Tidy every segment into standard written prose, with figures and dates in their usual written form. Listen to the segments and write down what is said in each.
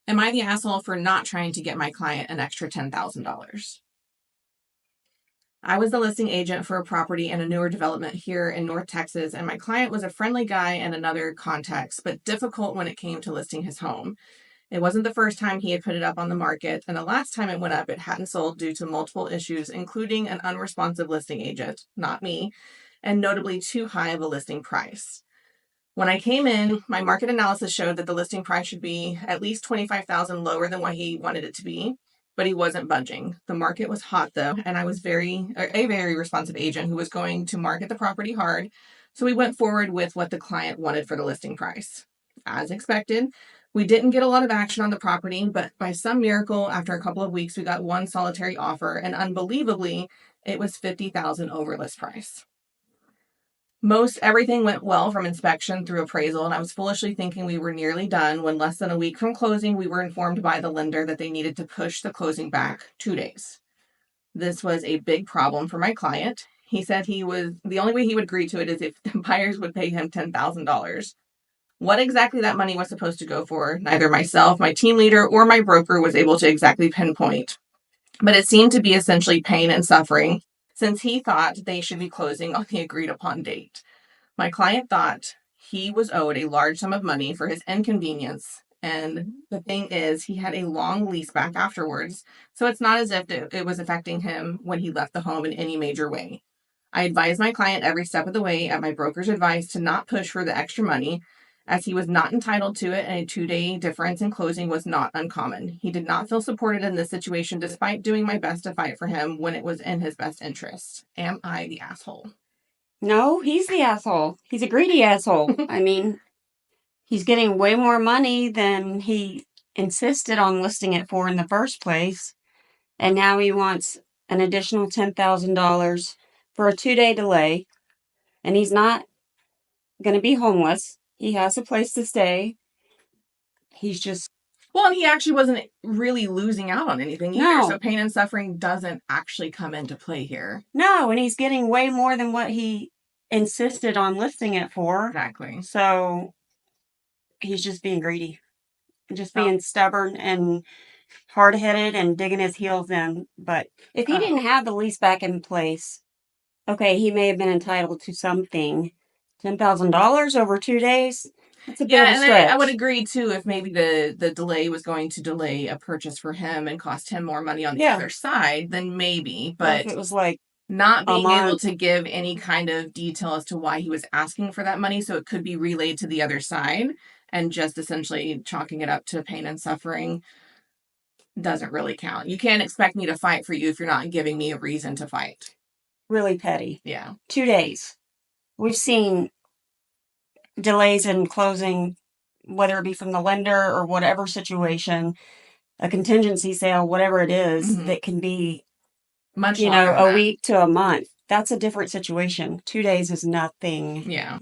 Am I the asshole for not trying to get my client an extra $10,000? I was the listing agent for a property in a newer development here in North Texas, and my client was a friendly guy in another context, but difficult when it came to listing his home. It wasn't the first time he had put it up on the market, and the last time it went up, it hadn't sold due to multiple issues, including an unresponsive listing agent, not me, and notably too high of a listing price. When I came in, my market analysis showed that the listing price should be at least $25,000 lower than what he wanted it to be, but he wasn't budging. The market was hot though, and I was a very responsive agent who was going to market the property hard. So we went forward with what the client wanted for the listing price. As expected, we didn't get a lot of action on the property, but by some miracle, after a couple of weeks, we got one solitary offer, and unbelievably, it was $50,000 over list price. Most everything went well from inspection through appraisal, and I was foolishly thinking we were nearly done when less than a week from closing, we were informed by the lender that they needed to push the closing back 2 days. This was a big problem for my client. He said the only way he would agree to it is if the buyers would pay him $10,000. What exactly that money was supposed to go for, neither myself, my team leader, or my broker was able to exactly pinpoint. But it seemed to be essentially pain and suffering, since he thought they should be closing on the agreed upon date. My client thought he was owed a large sum of money for his inconvenience. And the thing is, he had a long lease back afterwards. So it's not as if it was affecting him when he left the home in any major way. I advised my client every step of the way at my broker's advice to not push for the extra money, as he was not entitled to it, and a 2-day difference in closing was not uncommon. He did not feel supported in this situation, despite doing my best to fight for him when it was in his best interest. Am I the asshole? No, he's the asshole. He's a greedy asshole. I mean, he's getting way more money than he insisted on listing it for in the first place. And now he wants an additional $10,000 for a 2-day delay. And he's not going to be homeless. He has a place to stay. He's just... Well, and he actually wasn't really losing out on anything either. No. So pain and suffering doesn't actually come into play here. No, and he's getting way more than what he insisted on listing it for. Exactly. So he's just being greedy. Just being stubborn and hard-headed and digging his heels in. But if he didn't have the lease back in place, okay, he may have been entitled to something. $10,000 over 2 days? That's a bit of a stretch. I would agree, too, if maybe the delay was going to delay a purchase for him and cost him more money on the other side, then maybe. But if it was like not being able to give any kind of detail as to why he was asking for that money, so it could be relayed to the other side, and just essentially chalking it up to pain and suffering doesn't really count. You can't expect me to fight for you if you're not giving me a reason to fight. Really petty. Yeah. 2 days. We've seen delays in closing, whether it be from the lender or whatever situation, a contingency sale, whatever it is, that can be much a week to a month. That's a different situation. 2 days is nothing. Yeah.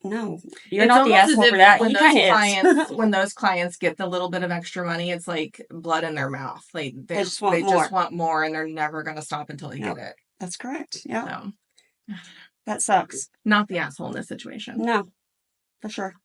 No, you're not the asshole for that. When those clients get the little bit of extra money, it's like blood in their mouth. Like they just want more, and they're never going to stop until they get it. That's correct. Yeah. So, that sucks. Not the asshole in this situation. No, for sure.